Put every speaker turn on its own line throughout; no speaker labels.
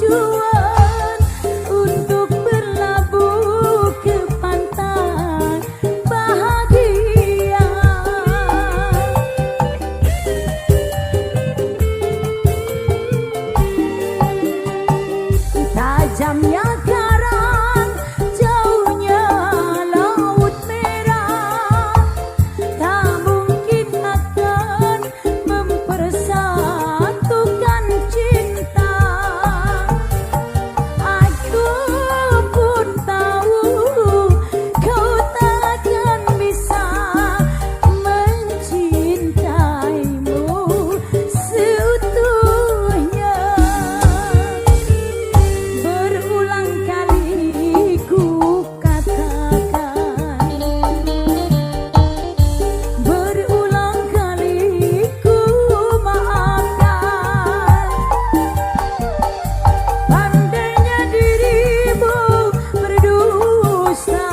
tujuan untuk berlabuh ke pantai bahagia. Tajamnya karang, jauhnya laut merah, tak mungkin akan mempersatukan cinta. Aku pun tahu kau takkan bisa mencintaimu seutuhnya. Berulang kali ku katakan, berulang kali ku maafkan. Pandainya dirimu berdusta,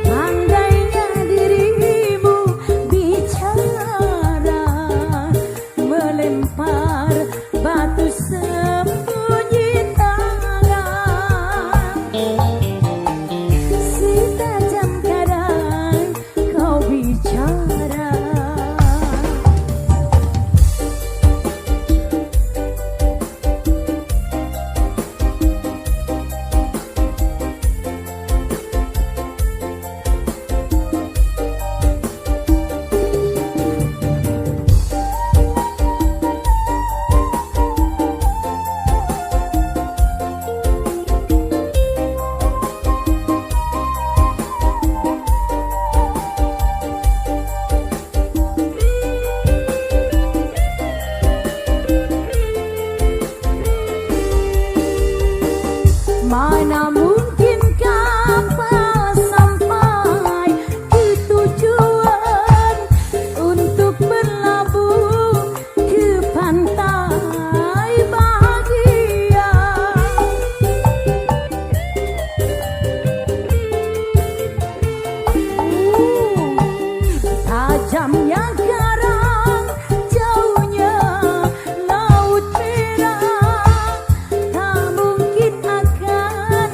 pandainya dirimu bicara, melempar batu sembunyi tangan. Setajam kadang kau bicara. Mana mungkin kapal sampai ke tujuan untuk berlabuh ke pantai bahagia. Tajamnya karang, jauhnya laut merah, tak mungkin akan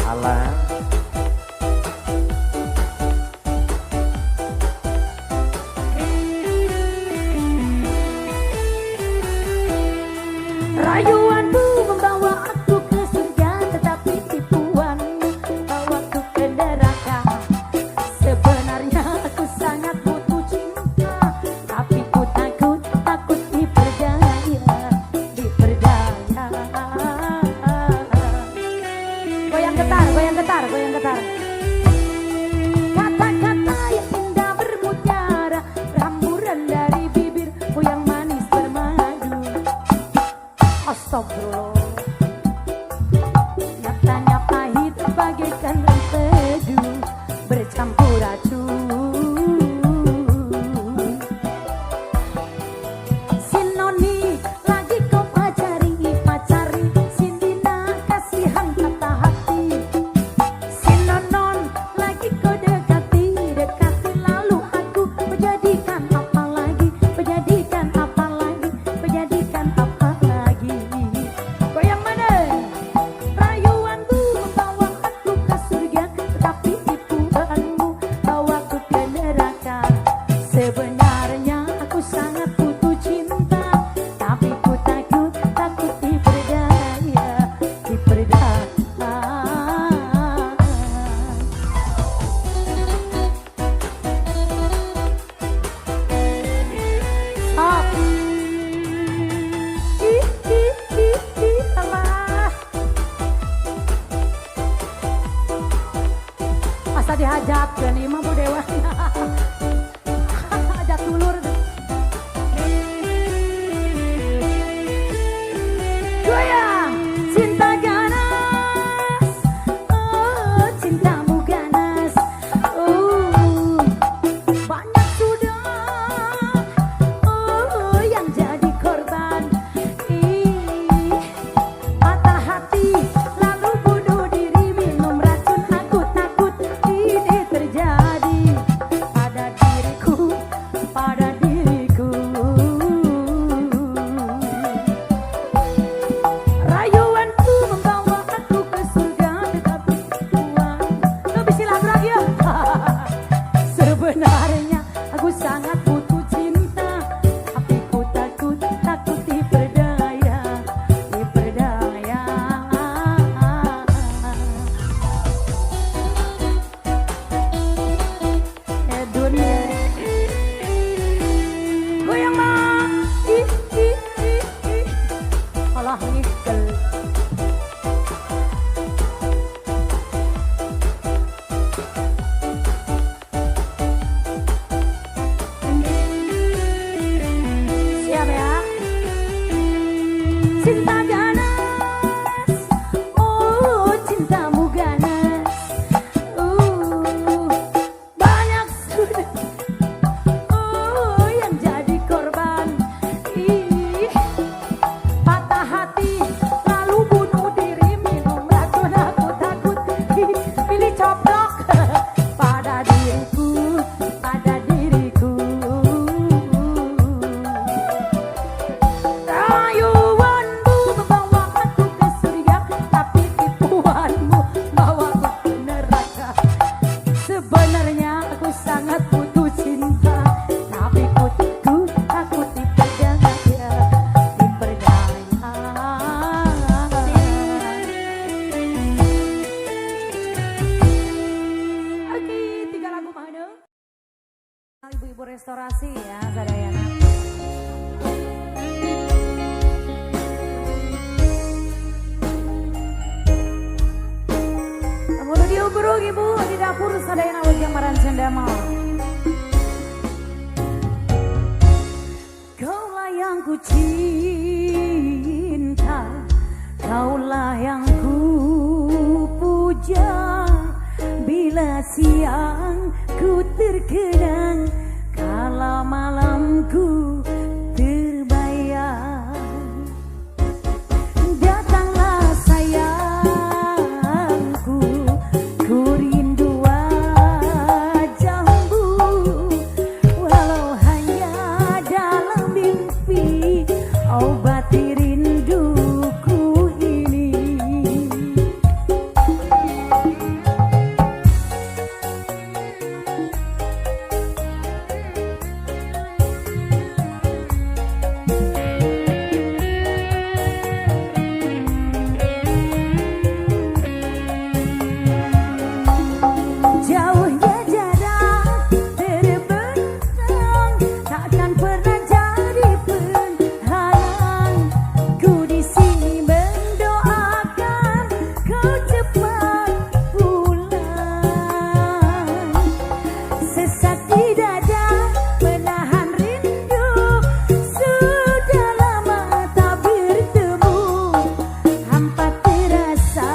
Alah.
Rayuanmu membawa aku ke surga, tetapi tipuanmu bawaku ke neraka. Sebenarnya aku sangat butuh cinta, tapi ku takut diperdaya. Goyang getar, goyang getar, goyang getar. Kata-kata yang indah bermutiara, ramburan dari bibirmu yang manis bermadu. Astagfirullah. Nyatanya pahit bagaikan empedu bercampur racun. Si Noni lagi kau pacari Sindina kasihan kata hati. Si Nonon lagi kau dekati lalu aku menjadikan apa lagi, menjadikan apa lagi, menjadikan apa lagi. Goyang mana? Rayuanmu membawa aku ke surga, tetapi tipuanmu bawaku ke neraka. Sebenarnya aku sangat butuh cinta, tapi ku takut diperdaya. Stop. Alah. Masa dihajat ke nih mah Bu Dewa. Hajat dulur. Goyang. Cinta ganas, oh cintamu ganas. Banyak sudah yang jadi korban. Patah hati lalu bunuh diri, minum racun, aku takut ini terjadi pada diriku, pada diriku. Rayuanku membawa aku ke surga, tetapi Tuhan lebih silat lagi ya. Sebenarnya aku sangat butuh cinta, tapi ku takut diperdaya. Dunia. Goyang mah. Alah nikel. Siap ya. Cinta ganas, oh cintamu ganas. Banyak sudah yang jadi korban. Patah hati lalu bunuh diri, minum racun, aku takut pilih coplok pada diriku, pada diriku. Rayuanmu membawa aku ke surga, tapi tipuanmu bawaku ke neraka. Sebenarnya aku sangat butuh cinta, tapi ku takut diperdaya. Oke, 3 lagu mana? Ibu-ibu restorasi ya, sadayana. Kemudian diuburung ibu di dapur sadayana wajah maran cendemal. Kaulah yang ku cinta, kaulah yang ku puja. Bila siang ku terkenang, kala malamku terbayang. Datanglah sayangku, ku rindu wajahmu, walau hanya dalam mimpi, obati rinduku ini. cepat pulang. Sesak di dada menahan rindu, sudah lama tak bertemu. Hampa terasa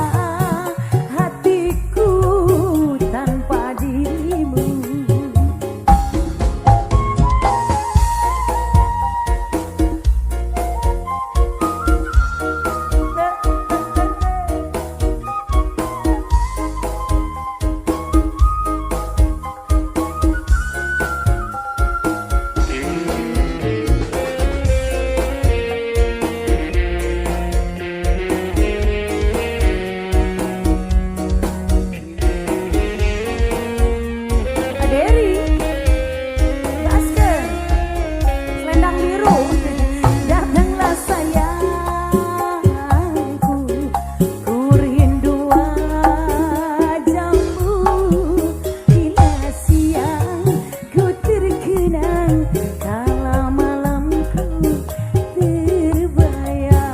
hatiku tanpa dirimu. Aderi, gaskan, selendang biru, datanglah sayangku, ku rindu wajahmu. Bila siang ku terkenang, kala malamku terbayang.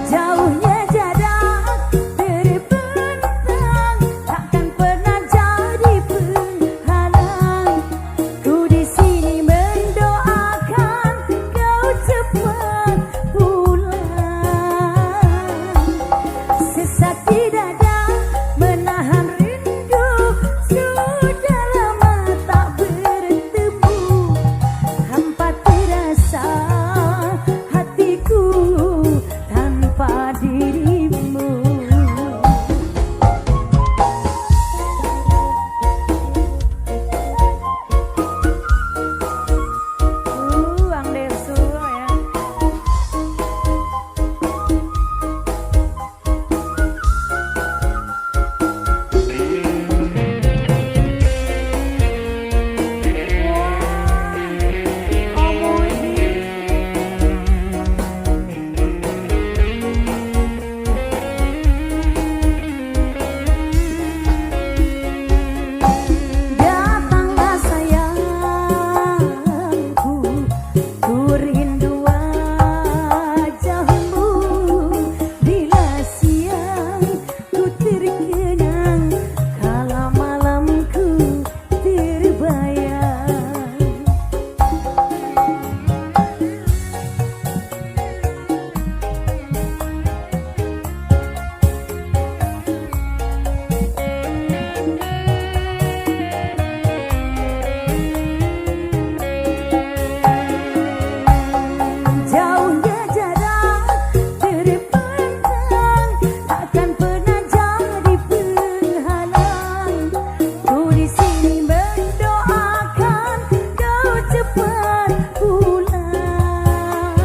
Jauhnya jarak terbentang, takkan pernah jadi penghalang. Ku di sini mendoakan kau cepat pulang. Sesak di dada menahan rindu, sudah lama tak bertemu. Hampa terasa hatiku tanpa dirimu. Ang desu ya. Datanglah sayangku, ku rindu wajahmu. Bila siang ku terkenang, kala malamku terbayang. Jauhnya jarak terbentang, takkan pernah jadi penghalang. Ku di sini mendoakan kau cepat pulang.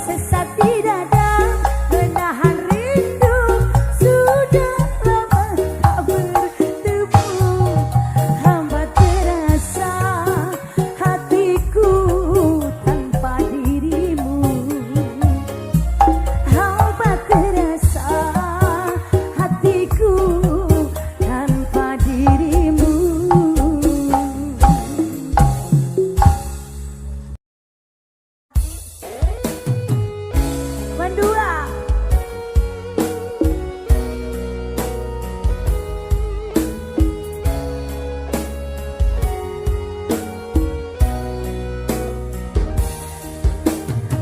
Sesat di dada menahan rindu, sudah lama tak bertemu. Hamba terasa hatiku tanpa dirimu. Hamba terasa hatiku tanpa dirimu. Mendua.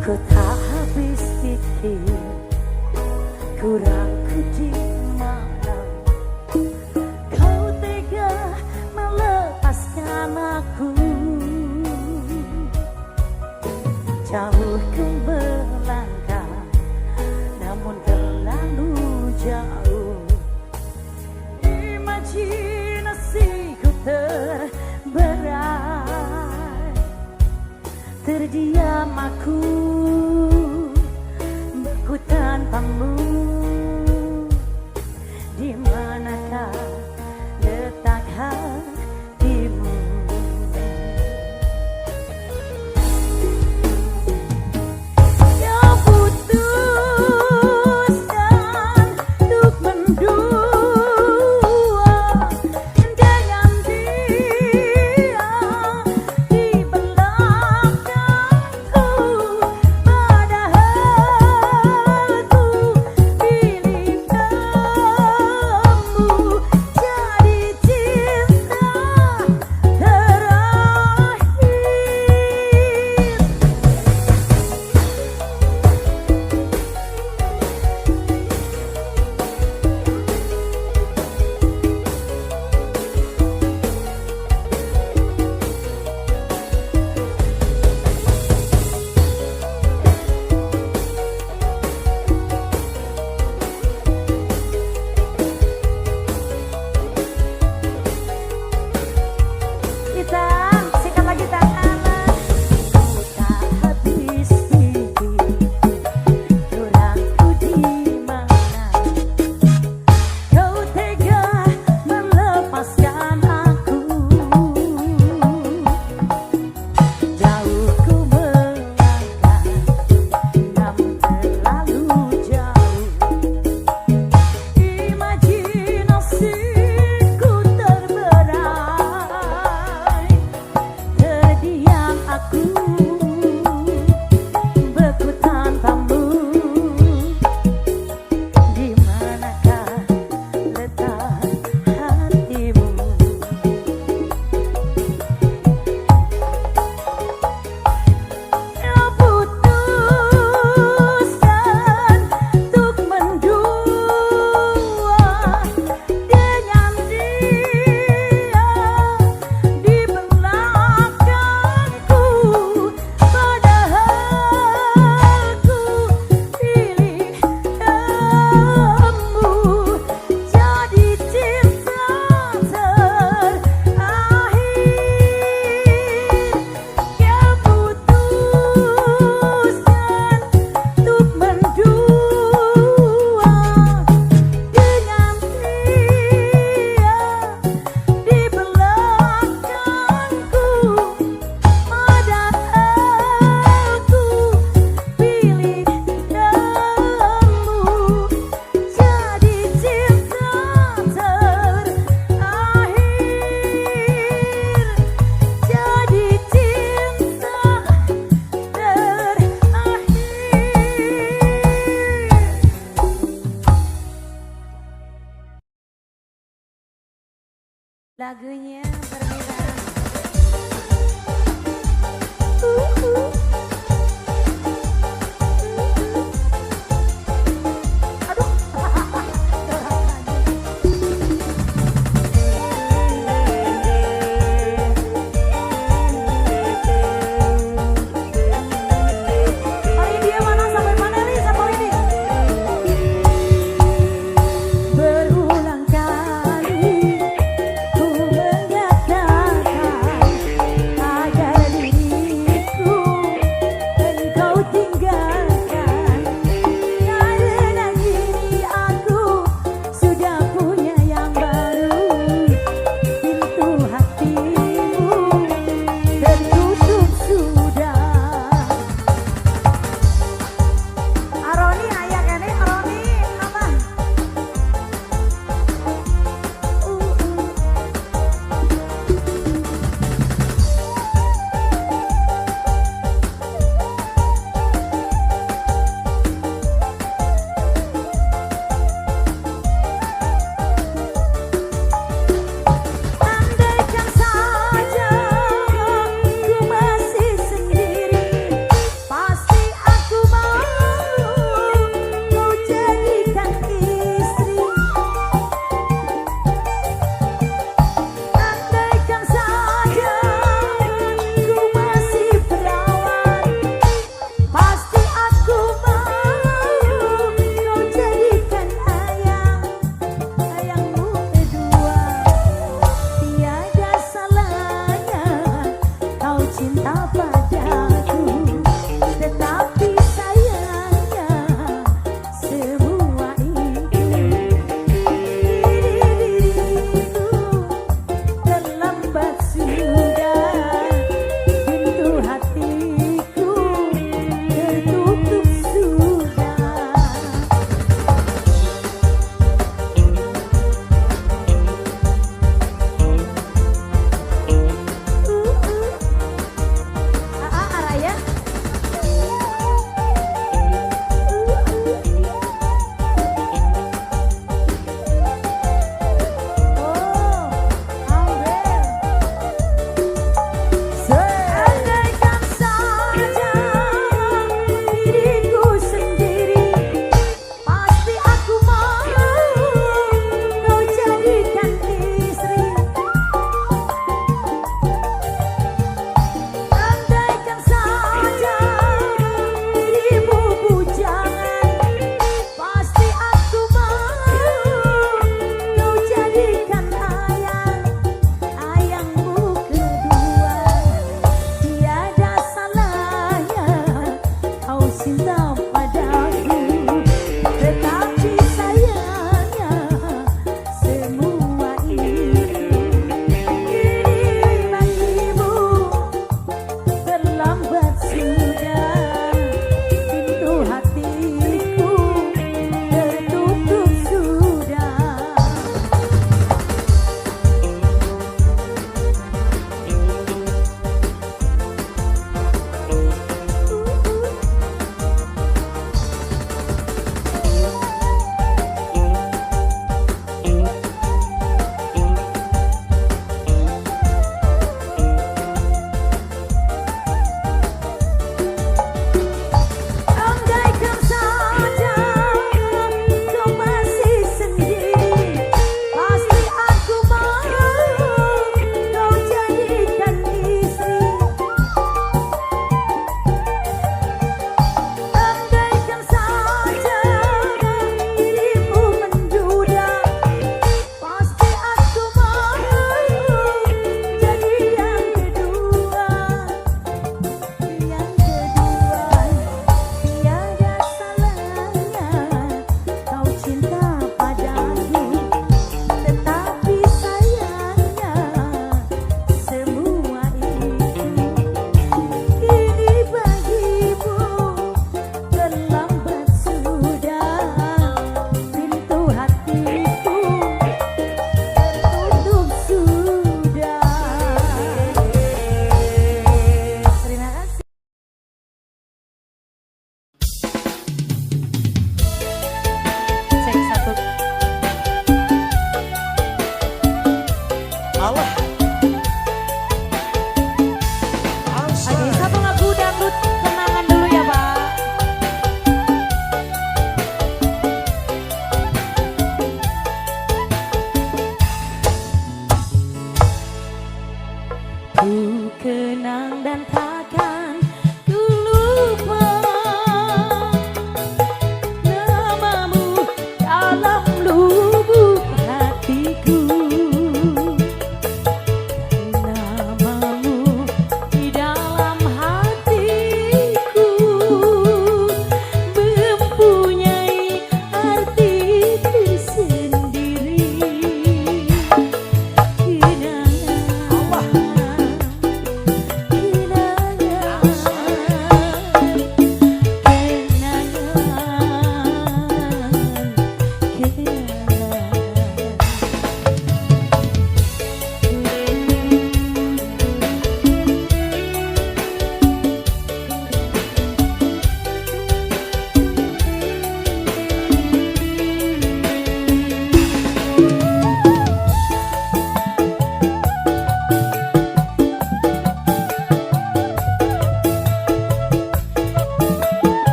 Ku tak habis pikir, kurangku di mana kau tega melepaskan aku. Jauh ku melangkah, namun terlalu jauh. Imajinasiku terberat, terdiam aku beku tanpamu. Di manakah letak hatimu? Ya putih Lagunya berbeda.